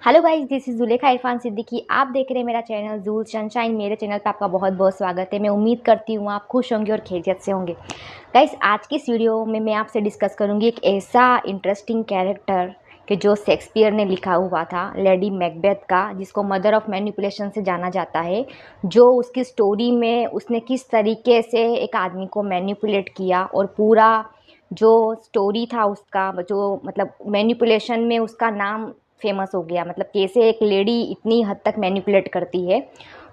Hello guys, this is Zulekha Irfan Siddiqui. आप देख रहे हैं मेरा चैनल जूल सनशाइन। मेरे चैनल पे आपका बहुत बहुत स्वागत है। मैं उम्मीद करती हूँ आप खुश होंगे और खैरियत से होंगे। गाइस, आज की इस वीडियो में मैं आपसे डिस्कस करूँगी एक ऐसा इंटरेस्टिंग कैरेक्टर कि जो शेक्सपियर ने लिखा हुआ था, लेडी मैकबेथ का, जिसको मदर ऑफ मैनिपुलेशन से जाना जाता है। जो उसकी स्टोरी में उसने किस तरीके से एक आदमी को मैनिपुलेट किया और पूरा जो स्टोरी था उसका, जो मतलब मैनिपुलेशन में उसका नाम फेमस हो गया। मतलब कैसे एक लेडी इतनी हद तक मैनिपुलेट करती है।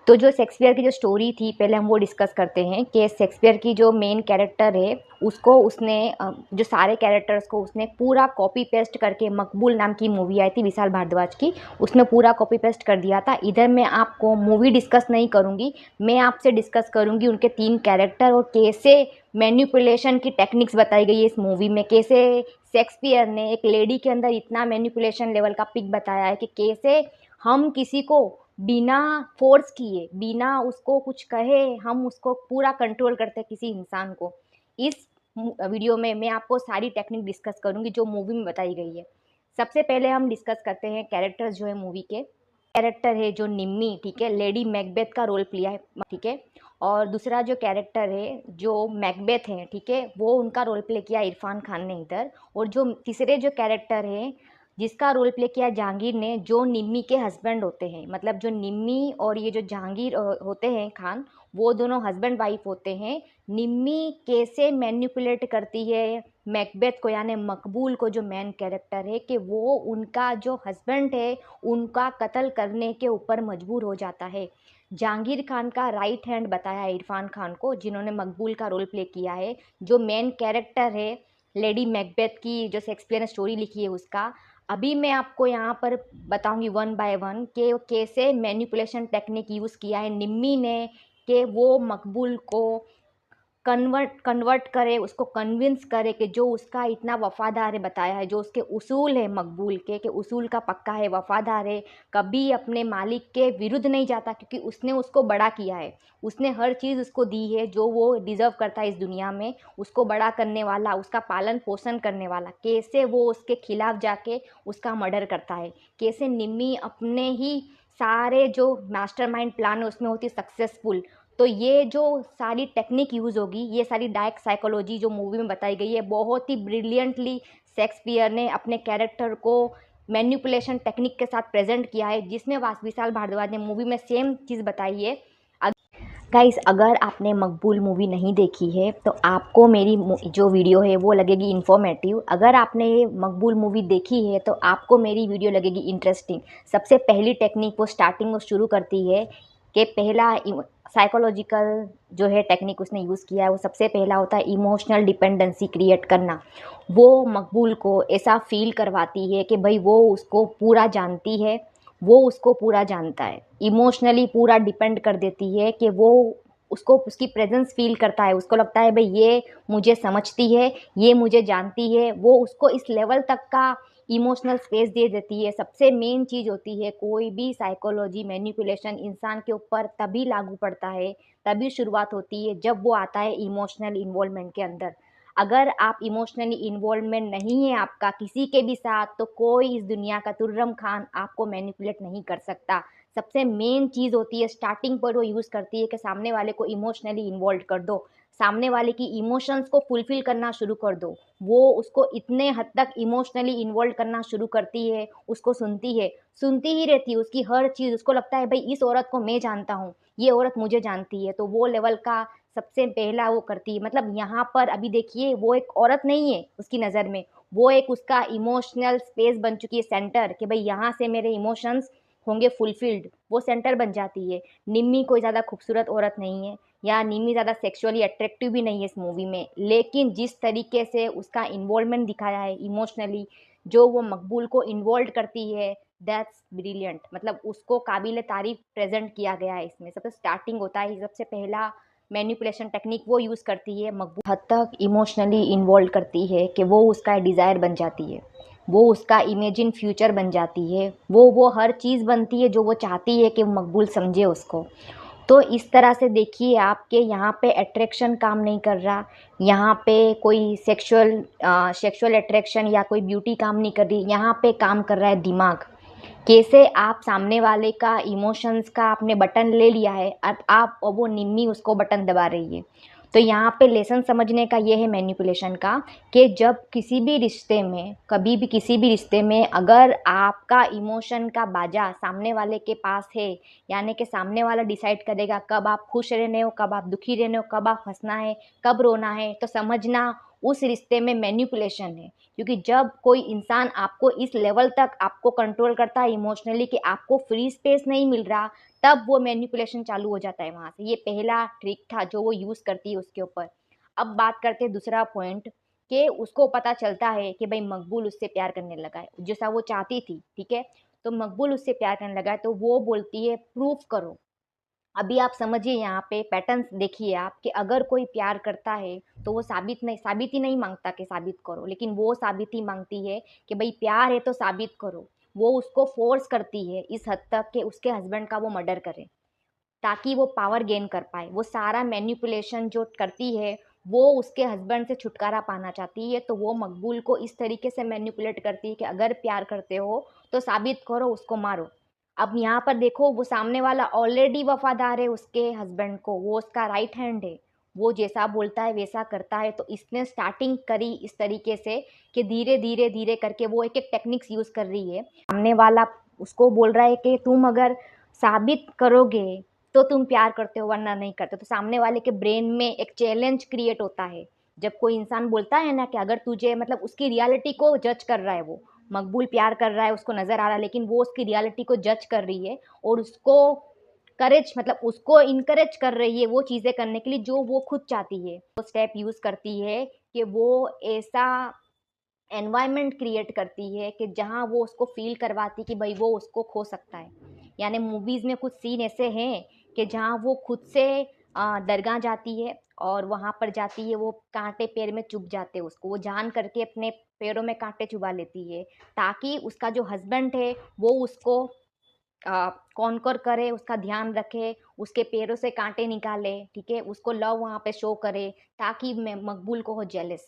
तो जो शेक्सपियर की जो स्टोरी थी, पहले हम वो डिस्कस करते हैं कि शेक्सपियर की जो मेन कैरेक्टर है उसको उसने जो सारे कैरेक्टर्स को उसने पूरा कॉपी पेस्ट करके, मकबूल नाम की मूवी आई थी विशाल भारद्वाज की, उसमें पूरा कॉपी पेस्ट कर दिया था। इधर मैं आपको मूवी डिस्कस नहीं करूँगी, मैं आपसे डिस्कस करूँगी उनके 3 कैरेक्टर और कैसे मैनिपुलेशन की टेक्निक्स बताई गई है इस मूवी में। कैसे शेक्सपियर ने एक लेडी के अंदर इतना मैनिपुलेशन लेवल का पिक बताया है कि कैसे हम किसी को बिना फोर्स किए, बिना उसको कुछ कहे, हम उसको पूरा कंट्रोल करते हैं किसी इंसान को। इस वीडियो में मैं आपको सारी टेक्निक डिस्कस करूंगी जो मूवी में बताई गई है। सबसे पहले हम डिस्कस करते हैं कैरेक्टर्स जो है मूवी के। कैरेक्टर है जो निम्मी, ठीक है, लेडी मैकबेथ का रोल किया है, ठीक है। और दूसरा जो कैरेक्टर है जो मैकबेथ है, ठीक है, वो उनका रोल प्ले किया इरफान खान ने इधर। और जो तीसरे जो कैरेक्टर है जिसका रोल प्ले किया जहांगीर ने, जो निम्मी के हस्बैंड होते हैं। मतलब जो निम्मी और ये जो जहांगीर होते हैं खान, वो दोनों हस्बैंड वाइफ होते हैं। निम्मी कैसे मैनिपुलेट करती है मैकबेथ को, यानी मकबूल को, जो मेन कैरेक्टर है, कि वो उनका जो हस्बैंड है उनका कत्ल करने के ऊपर मजबूर हो जाता है। जहांगीर खान का राइट हैंड बताया है इरफान खान को, जिन्होंने मकबूल का रोल प्ले किया है। जो मेन कैरेक्टर है लेडी मैकबेथ की, जो शेक्सपियर ने स्टोरी लिखी है उसका, अभी मैं आपको यहाँ पर बताऊंगी वन बाय वन कि कैसे मैनिपुलेशन टेक्निक यूज़ किया है निम्मी ने, कि वो मकबूल को कन्वर्ट करे, उसको कन्विंस करे कि जो उसका इतना वफादार है, बताया है जो उसके उसूल है मकबूल के, कि उसूल का पक्का है, वफादार है, कभी अपने मालिक के विरुद्ध नहीं जाता, क्योंकि उसने उसको बड़ा किया है। उसने हर चीज़ उसको दी है जो वो डिज़र्व करता है इस दुनिया में। उसको बड़ा करने वाला, उसका पालन पोषण करने वाला, कैसे वो उसके खिलाफ जाके उसका मर्डर करता है। कैसे निम्मी अपने ही सारे जो मास्टरमाइंड प्लान है उसमें होती सक्सेसफुल। तो ये जो सारी टेक्निक यूज़ होगी, ये सारी डार्क साइकोलॉजी जो मूवी में बताई गई है, बहुत ही ब्रिलियंटली शेक्सपियर ने अपने कैरेक्टर को मैनिपुलेशन टेक्निक के साथ प्रेजेंट किया है, जिसमें विशाल भारद्वाज ने मूवी में सेम चीज़ बताई है। गाइस, अगर आपने मकबूल मूवी नहीं देखी है तो आपको मेरी जो वीडियो है वो लगेगी इन्फॉर्मेटिव। अगर आपने ये मकबूल मूवी देखी है तो आपको मेरी वीडियो लगेगी इंटरेस्टिंग। सबसे पहली टेक्निक वो स्टार्टिंग में शुरू करती है कि पहला साइकोलॉजिकल जो है टेक्निक उसने यूज़ किया है, वो सबसे पहला होता है इमोशनल डिपेंडेंसी क्रिएट करना। वो मकबूल को ऐसा फील करवाती है कि भाई वो उसको पूरा जानती है, वो उसको पूरा जानता है, इमोशनली पूरा डिपेंड कर देती है, कि वो उसको उसकी प्रेजेंस फील करता है। उसको लगता है भाई ये मुझे समझती है, ये मुझे जानती है। वो उसको इस लेवल तक का इमोशनल स्पेस दे देती है। सबसे मेन चीज़ होती है, कोई भी साइकोलॉजी मैनिपुलेशन इंसान के ऊपर तभी लागू पड़ता है, तभी शुरुआत होती है जब वो आता है इमोशनल इन्वॉल्वमेंट के अंदर। अगर आप इमोशनली इन्वॉल्वमेंट नहीं है आपका किसी के भी साथ, तो कोई इस दुनिया का तुर्रम खान आपको मैनिपुलेट नहीं कर सकता। सबसे मेन चीज़ होती है, स्टार्टिंग पर वो यूज़ करती है कि सामने वाले को इमोशनली इन्वॉल्व कर दो, सामने वाले की इमोशंस को फुलफिल करना शुरू कर दो। वो उसको इतने हद तक इमोशनली इन्वॉल्व करना शुरू करती है, उसको सुनती है, सुनती ही रहती है उसकी हर चीज़। उसको लगता है भाई इस औरत को मैं जानता हूँ, ये औरत मुझे जानती है, तो वो लेवल का सबसे पहला वो करती है। मतलब यहाँ पर अभी देखिए, वो एक औरत नहीं है उसकी नज़र में, वो एक उसका इमोशनल स्पेस बन चुकी है, सेंटर, कि भाई यहाँ से मेरे इमोशंस होंगे फुलफिल्ड, वो सेंटर बन जाती है। निम्मी कोई ज़्यादा खूबसूरत औरत नहीं है, या निम्मी ज़्यादा सेक्सुअली अट्रैक्टिव भी नहीं है इस मूवी में, लेकिन जिस तरीके से उसका इन्वॉल्वमेंट दिखाया है इमोशनली, जो वो मकबूल को इन्वॉल्व करती है, दैट्स ब्रिलियंट। मतलब उसको काबिल तारीफ प्रेजेंट किया गया है इसमें। सबसे स्टार्टिंग होता है, सबसे पहला मैनिपुलेशन टेक्निक वो यूज़ करती है, मकबूल हद तक इमोशनली इन्वॉल्व करती है कि वो उसका डिज़ायर बन जाती है, वो उसका इमेजिन फ्यूचर बन जाती है, वो हर चीज़ बनती है जो वो चाहती है कि मकबूल समझे उसको। तो इस तरह से देखिए आपके यहाँ पे अट्रैक्शन काम नहीं कर रहा, यहाँ पे कोई सेक्सुअल अट्रैक्शन या कोई ब्यूटी काम नहीं कर रही, यहाँ पे काम कर रहा है दिमाग, कैसे आप सामने वाले का इमोशंस का आपने बटन ले लिया है, अब आप और वो निम्मी उसको बटन दबा रही है। तो यहाँ पे लेसन समझने का ये है मैनिपुलेशन का, कि जब किसी भी रिश्ते में, कभी भी किसी भी रिश्ते में अगर आपका इमोशन का बाजा सामने वाले के पास है, यानी कि सामने वाला डिसाइड करेगा कब आप खुश रहने हो, कब आप दुखी रहने हो, कब आप हंसना है, कब रोना है, तो समझना उस रिश्ते में मैनिपुलेशन है। क्योंकि जब कोई इंसान आपको इस लेवल तक आपको कंट्रोल करता है इमोशनली कि आपको फ्री स्पेस नहीं मिल रहा, तब वो मैनिपुलेशन चालू हो जाता है वहाँ से। ये पहला ट्रिक था जो वो यूज़ करती है उसके ऊपर। अब बात करते हैं दूसरा पॉइंट, कि उसको पता चलता है कि भाई मकबूल उससे प्यार करने लगा है जैसा वो चाहती थी, ठीक है। तो मकबूल उससे प्यार करने लगा है, तो वो बोलती है प्रूफ करो। अभी आप समझिए यहाँ पे पैटर्न्स देखिए आप, कि अगर कोई प्यार करता है तो वो साबिती नहीं मांगता कि साबित करो, लेकिन वो साबिती मांगती है कि भाई प्यार है तो साबित करो। वो उसको फोर्स करती है इस हद तक कि उसके हस्बैंड का वो मर्डर करे, ताकि वो पावर गेन कर पाए। वो सारा मैनिपुलेशन जो करती है, वो उसके हस्बैंड से छुटकारा पाना चाहती है। तो वो मकबूल को इस तरीके से मैनिपुलेट करती है कि अगर प्यार करते हो तो साबित करो, उसको मारो। अब यहाँ पर देखो, वो सामने वाला ऑलरेडी वफादार है उसके हस्बैंड को, वो उसका राइट हैंड है, वो जैसा बोलता है वैसा करता है। तो इसने स्टार्टिंग करी इस तरीके से कि धीरे धीरे धीरे करके वो एक एक टेक्निक्स यूज़ कर रही है। सामने वाला उसको बोल रहा है कि तुम अगर साबित करोगे तो तुम प्यार करते हो, वरना नहीं करते। तो सामने वाले के ब्रेन में एक चैलेंज क्रिएट होता है। जब कोई इंसान बोलता है ना कि अगर तुझे, मतलब उसकी रियलिटी को जज कर रहा है, वो मकबूल प्यार कर रहा है, उसको नजर आ रहा है, लेकिन वो उसकी रियलिटी को जज कर रही है और उसको करेज, मतलब उसको इनकरेज कर रही है वो चीजें करने के लिए जो वो खुद चाहती है। वो स्टेप यूज करती है कि वो ऐसा एनवायरनमेंट क्रिएट करती है कि जहाँ वो उसको फील करवाती कि भाई वो उसको खो सकता है। यानी मूवीज में कुछ सीन ऐसे हैं कि जहाँ वो खुद से दरगाह जाती है और वहाँ पर जाती है, वो कांटे पैर में चुभ जाते हैं उसको, वो जान करके अपने पैरों में कांटे चुभा लेती है, ताकि उसका जो हस्बैंड है वो उसको कॉन्कर करे, उसका ध्यान रखे, उसके पैरों से कांटे निकाले, ठीक है, उसको लव वहाँ पे शो करे, ताकि मकबूल को हो जेलस।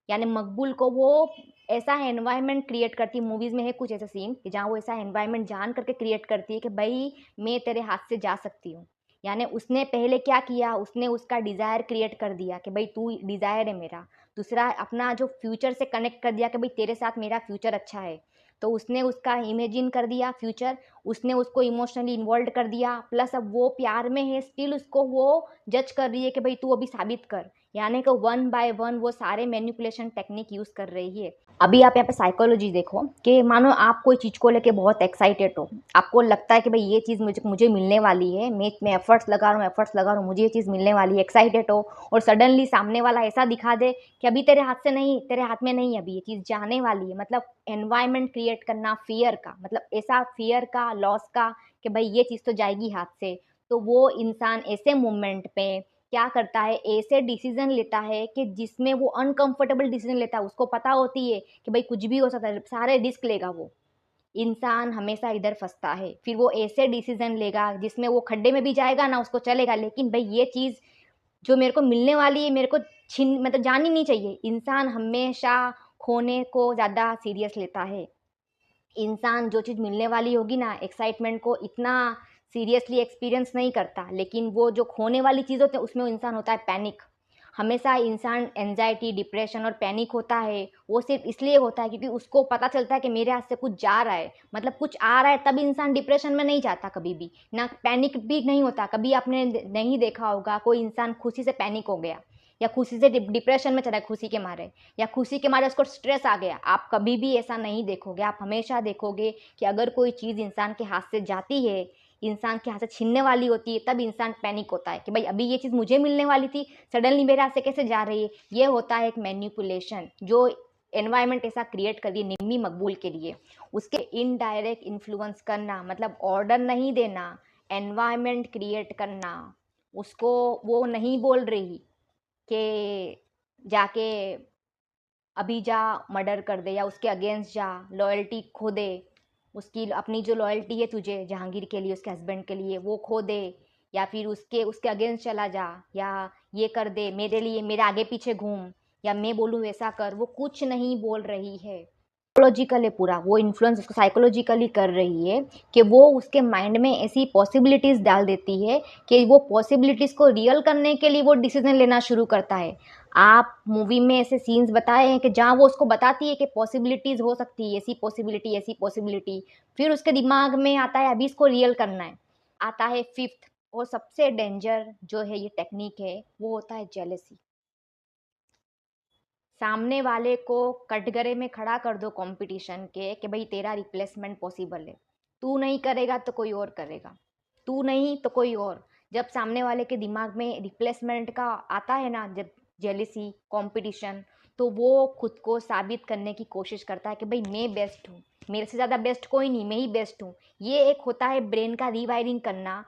यानी मकबूल को वो ऐसा एनवायरनमेंट क्रिएट करती है, मूवीज में है कुछ ऐसा सीन कि जहाँ वो ऐसा एनवायरनमेंट जान करके क्रिएट करती है कि भाई मैं तेरे हाथ से जा सकती हूँ। यानी उसने पहले क्या किया, उसने उसका डिजायर क्रिएट कर दिया कि भाई तू डिजायर है मेरा। दूसरा, अपना जो फ्यूचर से कनेक्ट कर दिया कि भाई तेरे साथ मेरा फ्यूचर अच्छा है। तो उसने उसका इमेजिन कर दिया फ्यूचर, उसने उसको इमोशनली इन्वॉल्व कर दिया, प्लस अब वो प्यार में है स्टिल, उसको वो जज कर रही है कि भाई तू अभी साबित कर। यानी कि वन बाय वन वो सारे मैनिपुलेशन टेक्निक यूज कर रही है। अभी आप यहाँ पे साइकोलॉजी देखो, कि मानो आप कोई चीज़ को लेके बहुत एक्साइटेड हो, आपको लगता है कि भाई ये चीज़ मुझे मुझे मिलने वाली है, मैं एफर्ट्स लगा रहा हूँ, मुझे ये चीज़ मिलने वाली है, एक्साइटेड हो, और सडनली सामने वाला ऐसा दिखा दे कि अभी तेरे हाथ से नहीं, तेरे हाथ में नहीं, अभी ये चीज़ जाने वाली है। मतलब एनवायरमेंट क्रिएट करना फियर का, मतलब ऐसा फियर का, लॉस का, कि भाई ये चीज़ तो जाएगी हाथ से। तो वो इंसान ऐसे मोमेंट पे क्या करता है, ऐसे डिसीजन लेता है कि जिसमें वो अनकंफर्टेबल डिसीजन लेता है, उसको पता होती है कि भाई कुछ भी हो सकता है, सारे रिस्क लेगा वो इंसान, हमेशा इधर फंसता है। फिर वो ऐसे डिसीजन लेगा जिसमें वो खड्डे में भी जाएगा ना, उसको चलेगा, लेकिन भाई ये चीज़ जो मेरे को मिलने वाली है, मेरे को छीन, मतलब जानी नहीं चाहिए। इंसान हमेशा खोने को ज़्यादा सीरियस लेता है। इंसान जो चीज़ मिलने वाली होगी ना, एक्साइटमेंट को इतना सीरियसली एक्सपीरियंस नहीं करता, लेकिन वो जो खोने वाली चीज़ होती है उसमें वो इंसान होता है पैनिक। हमेशा इंसान एंजाइटी, डिप्रेशन और पैनिक होता है, वो सिर्फ इसलिए होता है क्योंकि उसको पता चलता है कि मेरे हाथ से कुछ जा रहा है, मतलब कुछ आ रहा है, तब इंसान डिप्रेशन में नहीं जाता कभी भी, ना पैनिक भी नहीं होता। कभी आपने नहीं देखा होगा कोई इंसान खुशी से पैनिक हो गया, या खुशी से डिप्रेशन में चला, खुशी के मारे, या खुशी के मारे उसको स्ट्रेस आ गया, आप कभी भी ऐसा नहीं देखोगे। आप हमेशा देखोगे कि अगर कोई चीज़ इंसान के हाथ से जाती है, इंसान के हाथ से छीनने वाली होती है, तब इंसान पैनिक होता है कि भाई अभी ये चीज़ मुझे मिलने वाली थी, सडनली मेरे हाथ से कैसे जा रही है। ये होता है एक मैनिपुलेशन, जो एनवायरनमेंट ऐसा क्रिएट करिए निम्मी मकबूल के लिए। उसके इनडायरेक्ट इन्फ्लुएंस करना, मतलब ऑर्डर नहीं देना, एनवायरनमेंट क्रिएट करना। उसको वो नहीं बोल रही कि जाके अभी जा मर्डर कर दे, या उसके अगेंस्ट जा, लॉयल्टी खो दे, उसकी अपनी जो लॉयल्टी है तुझे जहांगीर के लिए, उसके हस्बैंड के लिए, वो खो दे, या फिर उसके उसके अगेंस्ट चला जा, या ये कर दे मेरे लिए, मेरे आगे पीछे घूम, या मैं बोलूँ वैसा कर। वो कुछ नहीं बोल रही है। साइकोलॉजिकल है पूरा, वो इन्फ्लुएंस उसको साइकोलॉजिकली कर रही है कि वो उसके माइंड में ऐसी पॉसिबिलिटीज़ डाल देती है कि वो पॉसिबिलिटीज़ को रियल करने के लिए वो डिसीजन लेना शुरू करता है। आप मूवी में ऐसे सीन्स बताए हैं कि जहाँ वो उसको बताती है कि पॉसिबिलिटीज़ हो सकती है, ऐसी पॉसिबिलिटी, फिर उसके दिमाग में आता है अभी इसको रियल करना है। आता है फिफ्थ और सबसे डेंजर जो है ये टेक्निक है, वो होता है जेलेसी। सामने वाले को कटघरे में खड़ा कर दो कंपटीशन के कि भाई तेरा रिप्लेसमेंट पॉसिबल है, तू नहीं करेगा तो कोई और करेगा, तू नहीं तो कोई और। जब सामने वाले के दिमाग में रिप्लेसमेंट का आता है ना, जब जेलिसी कंपटीशन, तो वो खुद को साबित करने की कोशिश करता है कि भाई मैं बेस्ट हूँ, मेरे से ज़्यादा बेस्ट कोई नहीं, मैं ही बेस्ट हूँ। ये एक होता है ब्रेन का रीवायरिंग करना।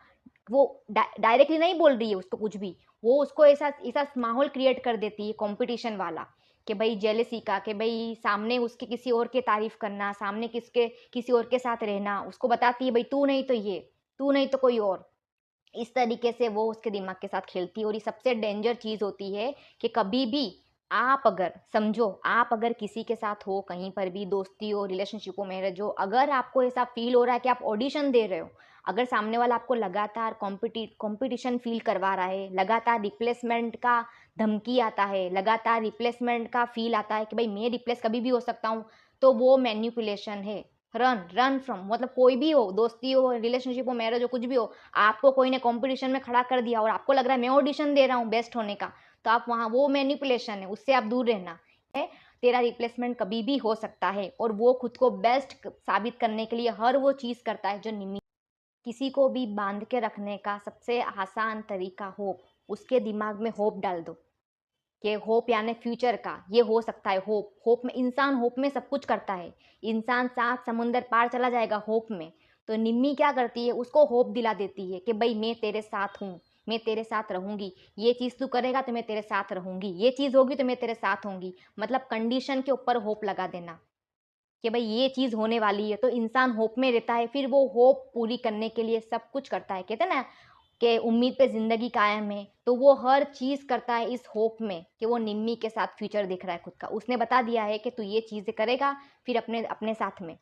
वो डायरेक्टली नहीं बोल रही है उसको कुछ भी, वो उसको ऐसा ऐसा माहौल क्रिएट कर देती है कंपटीशन वाला कि भाई जेलेसी का, कि भाई सामने उसके किसी और के तारीफ करना, सामने किसी और के साथ रहना, उसको बताती है भाई तू नहीं तो ये, तू नहीं तो कोई और। इस तरीके से वो उसके दिमाग के साथ खेलती है। और ये सबसे डेंजर चीज़ होती है कि कभी भी आप अगर समझो, आप अगर किसी के साथ हो, कहीं पर भी दोस्ती हो, रिलेशनशिप हो, मैरिज हो, अगर आपको ऐसा फील हो रहा है कि आप ऑडिशन दे रहे हो, अगर सामने वाला आपको लगातार कंपटीशन फील करवा रहा है, लगातार रिप्लेसमेंट का धमकी आता है, लगातार रिप्लेसमेंट का फील आता है कि भाई मैं रिप्लेस कभी भी हो सकता हूँ, तो वो मैन्युपुलेशन है। रन रन फ्रॉम, मतलब कोई भी हो, दोस्ती हो, रिलेशनशिप हो, मैरिज हो, कुछ भी हो, आपको कोई ने कंपटीशन में खड़ा कर दिया और आपको लग रहा है मैं ऑडिशन दे रहा हूँ बेस्ट होने का, तो आप वहाँ, वो मैनिपुलेशन है, उससे आप दूर रहना है। तेरा रिप्लेसमेंट कभी भी हो सकता है और वो खुद को बेस्ट साबित करने के लिए हर वो चीज़ करता है जो निमी। किसी को भी बांध के रखने का सबसे आसान तरीका होप, उसके दिमाग में होप डाल दो कि होप यानी फ्यूचर का, ये हो सकता है। होप, होप में इंसान, होप में सब कुछ करता है। इंसान सात समुंदर पार चला जाएगा होप में। तो निम्मी क्या करती है, उसको होप दिला देती है कि भाई मैं तेरे साथ हूँ, मैं तेरे साथ रहूंगी, ये चीज़ तू करेगा तो मैं तेरे साथ रहूंगी, ये चीज़ होगी तो मैं तेरे साथ होंगी। मतलब कंडीशन के ऊपर होप लगा देना कि भाई ये चीज़ होने वाली है, तो इंसान होप में रहता है, फिर वो होप पूरी करने के लिए सब कुछ करता है। कहते हैं ना कि उम्मीद पे ज़िंदगी कायम है, तो वो हर चीज़ करता है इस होप में कि वो निम्मी के साथ फ्यूचर दिख रहा है खुद का। उसने बता दिया है कि तू ये चीज़ें करेगा फिर अपने अपने साथ में,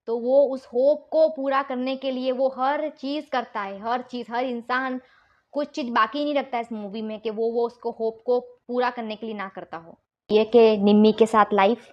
तो वो उस होप को पूरा करने के लिए वो हर चीज़ करता है, हर चीज़, हर इंसान कुछ चीज़ बाकी नहीं रखता है इस मूवी में कि वो उसको होप को पूरा करने के लिए ना करता हो। ये कि निम्मी के साथ लाइफ,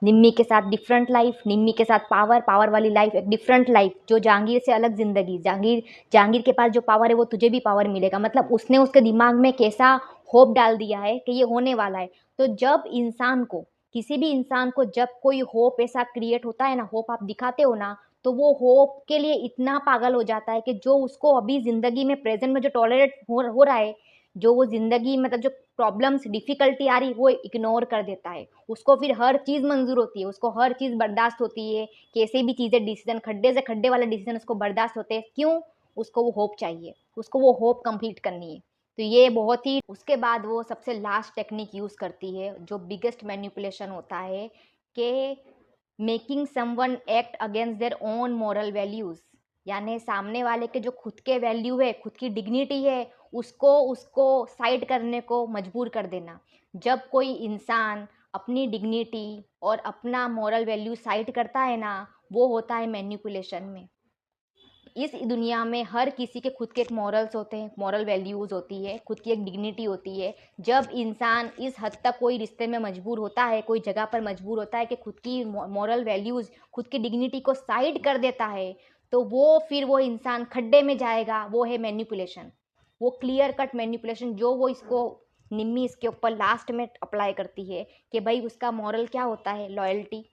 निम्मी के साथ डिफरेंट लाइफ, निम्मी के साथ पावर, पावर वाली लाइफ एक डिफरेंट लाइफ, जो जहांगीर से अलग जिंदगी। जहांगीर, जहांगीर के पास जो पावर है वो तुझे भी पावर मिलेगा। मतलब उसने उसके दिमाग में कैसा होप डाल दिया है कि ये होने वाला है। तो जब इंसान को, किसी भी इंसान को जब कोई होप ऐसा क्रिएट होता है ना, होप आप दिखाते हो ना, तो वो होप के लिए इतना पागल हो जाता है कि जो उसको अभी जिंदगी में प्रेजेंट में जो टॉलरेट हो रहा है, जो वो जिंदगी मतलब जो प्रॉब्लम्स डिफिकल्टी आ रही वो इग्नोर कर देता है। उसको फिर हर चीज़ मंजूर होती है, उसको हर चीज़ बर्दाश्त होती है, कैसे भी चीज़ें, डिसीजन खड्डे से खड्डे वाले डिसीजन उसको बर्दाश्त होते हैं। क्यों? उसको वो होप चाहिए, उसको वो होप कंप्लीट करनी है। तो ये बहुत ही, उसके बाद वो सबसे लास्ट टेक्निक यूज़ करती है जो बिगेस्ट मैनिपुलेशन होता है कि making someone act against their own moral values. यानी सामने वाले के जो खुद के वैल्यू है, खुद की डिग्निटी है, उसको उसको साइड करने को मजबूर कर देना। जब कोई इंसान अपनी डिग्निटी और अपना मॉरल वैल्यू साइड करता है ना, वो होता है मैनिपुलेशन में। इस दुनिया में हर किसी के खुद के एक मॉरल्स होते हैं, मॉरल वैल्यूज़ होती है, खुद की एक डिग्निटी होती है। जब इंसान इस हद तक कोई रिश्ते में मजबूर होता है, कोई जगह पर मजबूर होता है कि खुद की मॉरल वैल्यूज़, खुद की डिग्निटी को साइड कर देता है, तो वो फिर वो इंसान खड्डे में जाएगा। वो है मैनिपुलेशन, वो क्लियर कट मैनिपुलेशन जो वो इसको, निम्मी इसके ऊपर लास्ट में अप्लाई करती है कि भाई उसका मॉरल क्या होता है, लॉयल्टी।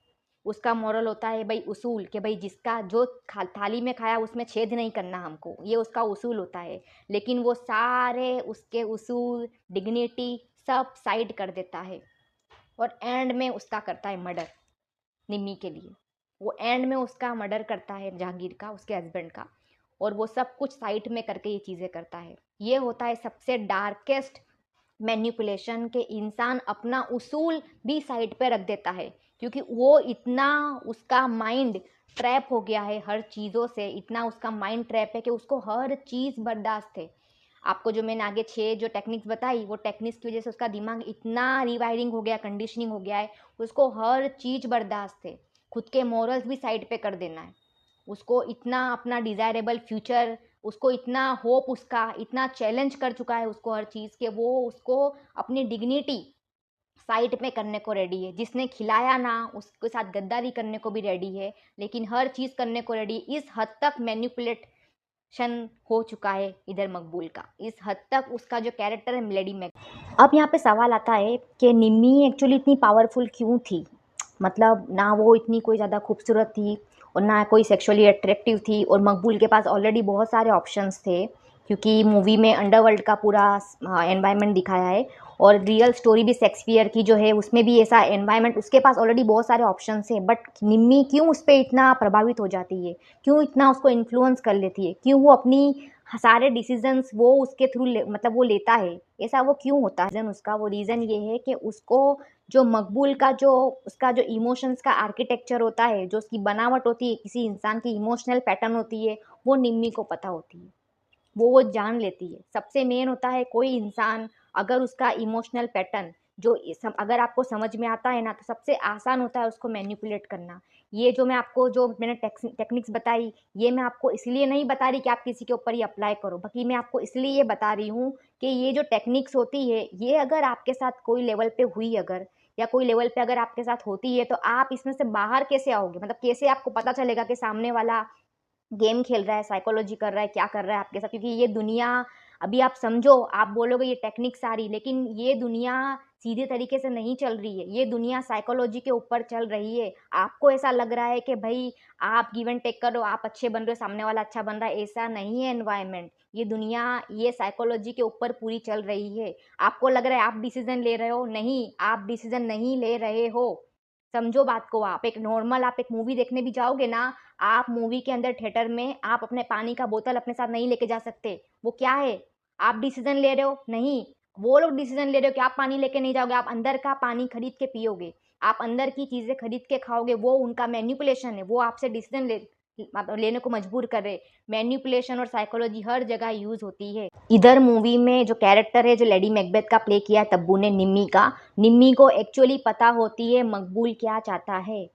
उसका मॉरल होता है भाई उसूल, कि भाई जिसका जो थाली में खाया उसमें छेद नहीं करना हमको, ये उसका उसूल होता है। लेकिन वो सारे उसके उसूल, डिग्निटी सब साइड कर देता है और एंड में उसका करता है मर्डर निम्मी के लिए। वो एंड में उसका मर्डर करता है जहांगीर का, उसके हस्बैंड का, और वो सब कुछ साइड में करके ये चीज़ें करता है। ये होता है सबसे डार्केस्ट मैनिपुलेशन, के इंसान अपना उसूल भी साइड पे रख देता है, क्योंकि वो इतना, उसका माइंड ट्रैप हो गया है हर चीज़ों से, इतना उसका माइंड ट्रैप है कि उसको हर चीज़ बर्दाश्त है। आपको जो मैंने आगे 6 जो टेक्निक्स बताई, वो टेक्निक्स की वजह से उसका दिमाग इतना रिवायरिंग हो गया, कंडीशनिंग हो गया है, उसको हर चीज़ बर्दाश्त है। खुद के मॉरल्स भी साइड पे कर देना है, उसको इतना अपना डिज़ायरेबल फ्यूचर, उसको इतना होप, उसका इतना चैलेंज कर चुका है उसको हर चीज़ के, वो उसको अपनी डिग्निटी साइड पे करने को रेडी है। जिसने खिलाया ना उसके साथ गद्दारी करने को भी रेडी है, लेकिन हर चीज़ करने को रेडी। इस हद तक मैनिपुलेशन हो चुका है इधर मकबूल का, इस हद तक उसका जो कैरेक्टर है लेडी मैक। अब यहाँ पे सवाल आता है कि निम्मी एक्चुअली इतनी पावरफुल क्यों थी? मतलब ना वो इतनी कोई ज़्यादा खूबसूरत थी और ना कोई सेक्सुअली अट्रैक्टिव थी, और मकबूल के पास ऑलरेडी बहुत सारे ऑप्शंस थे, क्योंकि मूवी में अंडरवर्ल्ड का पूरा एनवायरनमेंट दिखाया है, और रियल स्टोरी भी शेक्सपियर की जो है उसमें भी ऐसा एनवायरनमेंट, उसके पास ऑलरेडी बहुत सारे ऑप्शंस हैं। बट निम्मी क्यों उस पर इतना प्रभावित हो जाती है, क्यों इतना उसको इन्फ्लुएंस कर लेती है, क्यों वो अपनी सारे डिसीजंस वो उसके थ्रू मतलब वो लेता है, ऐसा वो क्यों होता है? रीज़न उसका, वो रीज़न ये है कि उसको जो मकबूल का जो उसका जो इमोशंस का आर्किटेक्चर होता है, जो उसकी बनावट होती है, किसी इंसान की इमोशनल पैटर्न होती है, वो निम्मी को पता होती है, वो जान लेती है। सबसे मेन होता है कोई इंसान अगर उसका इमोशनल पैटर्न जो अगर आपको समझ में आता है ना, तो सबसे आसान होता है उसको मैनिपुलेट करना। ये जो मैं आपको जो मैंने टेक्निक्स बताई, ये मैं आपको इसलिए नहीं बता रही कि आप किसी के ऊपर ये अप्लाई करो, बाकी मैं आपको इसलिए ये बता रही हूँ कि ये जो टेक्निक्स होती है, ये अगर आपके साथ कोई लेवल पे हुई अगर, या कोई लेवल पे अगर आपके साथ होती है, तो आप इसमें से बाहर कैसे आओगे? मतलब कैसे आपको पता चलेगा कि सामने वाला गेम खेल रहा है, साइकोलॉजी कर रहा है, क्या कर रहा है आपके साथ? क्योंकि ये दुनिया, अभी आप समझो, आप बोलोगे ये टेक्निक सारी, लेकिन ये दुनिया सीधे तरीके से नहीं चल रही है, ये दुनिया साइकोलॉजी के ऊपर चल रही है। आपको ऐसा लग रहा है कि भाई आप गिव एंड टेक करो, आप अच्छे बन रहे हो, सामने वाला अच्छा बन रहा है, ऐसा नहीं है एनवायरनमेंट। ये दुनिया ये साइकोलॉजी के ऊपर पूरी चल रही है। आपको लग रहा है आप डिसीजन ले रहे हो, नहीं, आप डिसीजन नहीं ले रहे हो। समझो बात को। आप एक नॉर्मल, आप एक मूवी देखने भी जाओगे ना, आप मूवी के अंदर थिएटर में आप अपने पानी का बोतल अपने साथ नहीं लेके जा सकते। वो क्या है? आप डिसीजन ले रहे हो? नहीं, वो लोग डिसीजन ले रहे हो कि आप पानी लेके नहीं जाओगे, आप अंदर का पानी खरीद के पियोगे, आप अंदर की चीज़ें खरीद के खाओगे। वो उनका मैनिपुलेशन है, वो आपसे डिसीजन लेने को मजबूर कर रहे। मैनिपुलेशन और साइकोलॉजी हर जगह यूज़ होती है। इधर मूवी में जो कैरेक्टर है, जो लेडी मैकबेथ का प्ले किया है तब्बू ने, निम्मी का, निम्मी को एक्चुअली पता होती है मकबूल क्या चाहता है,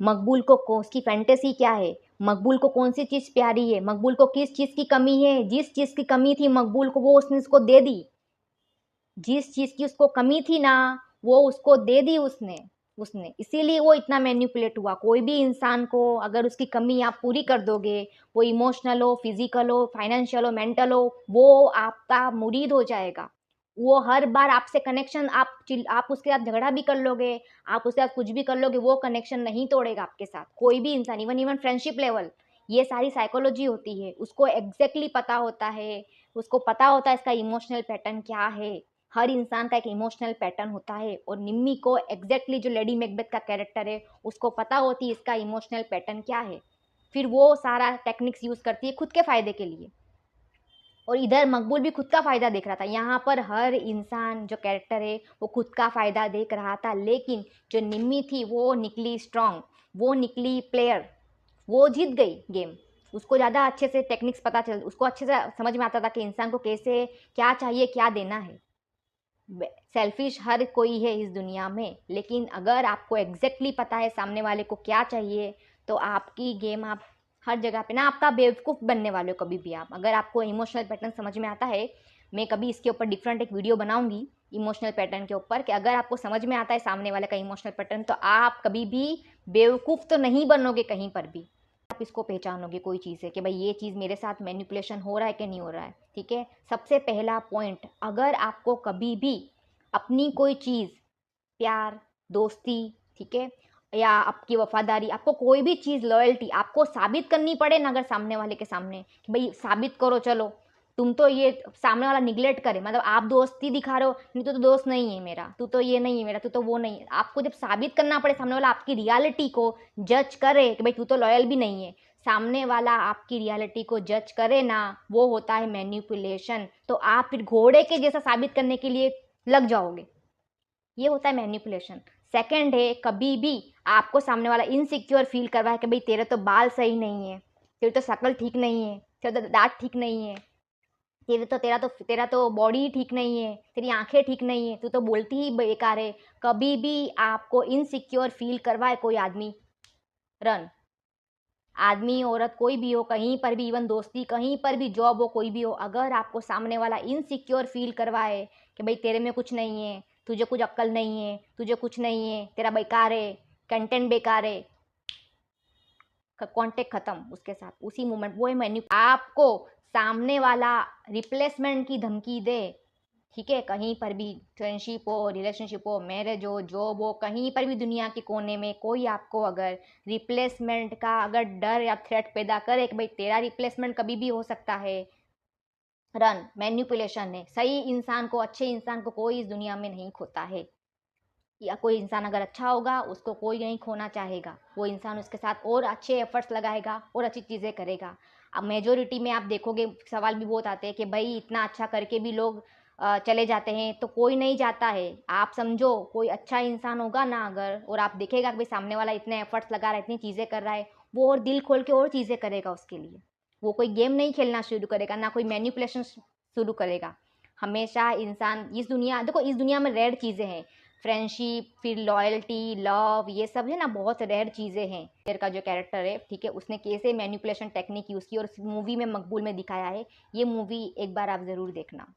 मकबूल को उसकी फैंटेसी क्या है, मकबूल को कौन सी चीज़ प्यारी है, मकबूल को किस चीज़ की कमी है। जिस चीज़ की कमी थी मकबूल को, वो उसने उसको दे दी। जिस चीज़ की उसको कमी थी ना, वो उसको दे दी उसने उसने इसीलिए वो इतना मैनिपुलेट हुआ। कोई भी इंसान को अगर उसकी कमी आप पूरी कर दोगे, वो इमोशनल हो, फिजिकल हो, फाइनेंशियल हो, मेंटल हो, वो आपका मुरीद हो जाएगा। वो हर बार आपसे कनेक्शन, आप उसके साथ झगड़ा भी कर लोगे, आप उसके साथ कुछ भी कर लोगे, वो कनेक्शन नहीं तोड़ेगा आपके साथ कोई भी इंसान, इवन इवन फ्रेंडशिप लेवल। ये सारी साइकोलॉजी होती है, उसको एग्जैक्टली पता होता है, उसको पता होता है इसका इमोशनल पैटर्न क्या है। हर इंसान का एक इमोशनल पैटर्न होता है, और निम्मी को एग्जैक्टली जो लेडी मैकबेथ का कैरेक्टर है, उसको पता होती है इसका इमोशनल पैटर्न क्या है। फिर वो सारा टेक्निक्स यूज़ करती है खुद के फ़ायदे के लिए, और इधर मकबूल भी खुद का फ़ायदा देख रहा था। यहाँ पर हर इंसान जो कैरेक्टर है वो खुद का फ़ायदा देख रहा था, लेकिन जो निम्मी थी वो निकली स्ट्रांग, वो निकली प्लेयर, वो जीत गई गेम। उसको ज़्यादा अच्छे से टेक्निक्स पता चल, उसको अच्छे से समझ में आता था कि इंसान को कैसे क्या चाहिए, क्या देना है। सेल्फिश हर कोई है इस दुनिया में, लेकिन अगर आपको एग्जैक्टली पता है सामने वाले को क्या चाहिए, तो आपकी गेम आप हर जगह पे ना आपका बेवकूफ़ बनने वाले हो कभी भी आप। अगर आपको इमोशनल पैटर्न समझ में आता है, मैं कभी इसके ऊपर डिफरेंट एक वीडियो बनाऊंगी इमोशनल पैटर्न के ऊपर, कि अगर आपको समझ में आता है सामने वाले का इमोशनल पैटर्न, तो आप कभी भी बेवकूफ़ तो नहीं बनोगे कहीं पर भी। आप इसको पहचानोगे कोई चीज़ है कि भाई ये चीज़ मेरे साथ मैनिपुलेशन हो रहा है कि नहीं हो रहा है। ठीक है, सबसे पहला पॉइंट, अगर आपको कभी भी अपनी कोई चीज़, प्यार, दोस्ती, ठीक है, या आपकी वफादारी, आपको कोई भी चीज़, लॉयल्टी आपको साबित करनी पड़े ना, अगर सामने वाले के सामने कि भाई साबित करो, चलो तुम तो ये, सामने वाला निगलेक्ट करे, मतलब आप दोस्ती दिखा रहे हो, नहीं तो दोस्त नहीं है मेरा, तू तो ये नहीं है मेरा, तू तो वो नहीं है, आपको जब साबित करना पड़े, सामने वाला आपकी रियलिटी को जज करे कि भाई तू तो लॉयल भी नहीं है, सामने वाला आपकी रियलिटी को जज करे ना, वो होता है मैनिपुलेशन। तो आप फिर घोड़े के जैसा साबित करने के लिए लग जाओगे, ये होता है मैनिपुलेशन। सेकंड है, कभी भी आपको सामने वाला इनसिक्योर फील करवाए कि भाई तेरे तो बाल सही नहीं है, तेरी तो शक्ल ठीक नहीं है, तेरे तो दांत ठीक नहीं है, तेरा तो बॉडी ठीक नहीं है, तेरी आंखें ठीक नहीं है, तू तो बोलती ही बेकार है। कभी भी आपको इनसिक्योर फील करवाए कोई आदमी, रन। आदमी औरत कोई भी हो, कहीं पर भी, इवन दोस्ती, कहीं पर भी, जॉब हो, कोई भी हो, अगर आपको सामने वाला इनसिक्योर फील करवाए कि भाई तेरे में कुछ नहीं है, तुझे कुछ अक्ल नहीं है, तुझे कुछ नहीं है, तेरा बेकार है, कंटेंट बेकार है, कांटेक्ट खत्म उसके साथ उसी मोमेंट। वो है मैन्यू। आपको सामने वाला रिप्लेसमेंट की धमकी दे, ठीक है, कहीं पर भी, फ्रेंडशिप हो, रिलेशनशिप हो, मैरिज हो, जॉब हो, कहीं पर भी दुनिया के कोने में कोई आपको अगर रिप्लेसमेंट का अगर डर या थ्रेट पैदा करे कि भाई तेरा रिप्लेसमेंट कभी भी हो सकता है, रन। मैन्युपुलेशन है। सही इंसान को, अच्छे इंसान को कोई इस दुनिया में नहीं खोता है। या कोई इंसान अगर अच्छा होगा उसको कोई नहीं खोना चाहेगा, वो इंसान उसके साथ और अच्छे एफर्ट्स लगाएगा और अच्छी चीज़ें करेगा। अब मेजोरिटी में आप देखोगे सवाल भी बहुत आते हैं कि भाई इतना अच्छा करके भी लोग चले जाते हैं, तो कोई नहीं जाता है। आप समझो कोई अच्छा इंसान होगा ना अगर, और आप देखेगा कि भाई सामने वाला इतने एफर्ट्स लगा रहा है, इतनी चीज़ें कर रहा है, वो और दिल खोल के और चीज़ें करेगा उसके लिए। वो कोई गेम नहीं खेलना शुरू करेगा, ना कोई मैन्युपुलेशन शुरू करेगा। हमेशा इंसान, इस दुनिया, देखो इस दुनिया में रेयर चीज़ें हैं, फ्रेंडशिप, फिर लॉयल्टी, लव, ये सब है ना, बहुत रेयर चीज़ें हैं। शेर का जो कैरेक्टर है, ठीक है, उसने कैसे मैनिपुलेशन टेक्निक यूज़ की और उस मूवी में मकबूल में दिखाया है। ये मूवी एक बार आप ज़रूर देखना,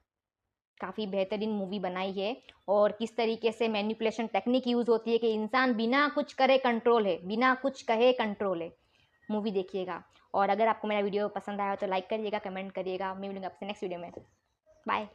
काफ़ी बेहतरीन मूवी बनाई है। और किस तरीके से मैनिपुलेशन टेक्निक यूज़ होती है कि इंसान बिना कुछ करे कंट्रोल है, बिना कुछ कहे कंट्रोल है। मूवी देखिएगा। और अगर आपको मेरा वीडियो पसंद आया हो तो लाइक करिएगा, कमेंट करिएगा। मैं मिलूंगा आपसे नेक्स्ट वीडियो में। बाय।